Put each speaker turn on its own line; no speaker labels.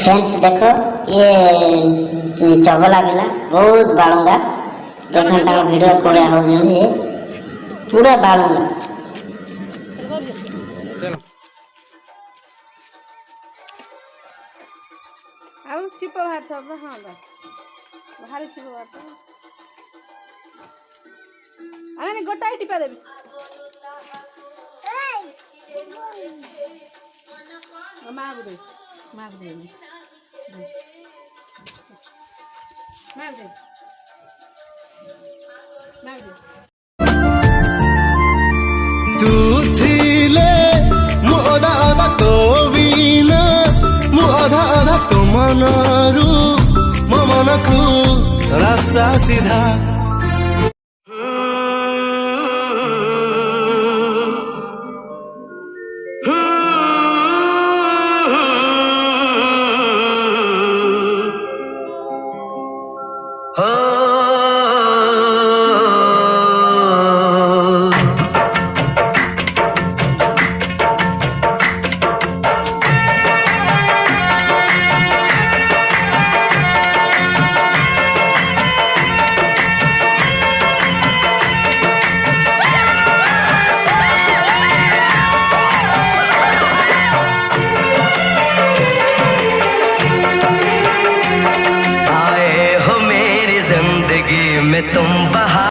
friends देखो ये चगला पिला बहुत बालुंगा देखो तार वीडियो कोड़े हो पूरा बालुंगा
ଆଉ ଛିପ ବାହାରିଥିବ ହଁ ବାହାରେ ଛିପ ବାହାରିଥିବ ଆରେ ଗୋଟାଏ ଟିପା ଦେବି ମାକୁ ଦେ ମାକୁ ଦେ ମାକୁ ଦେ ମାକୁ ଦେ
तू थिले मु अधा अधा तो बिना मु अधा अधा तो मनरू मो मनकु रास्ता सीधा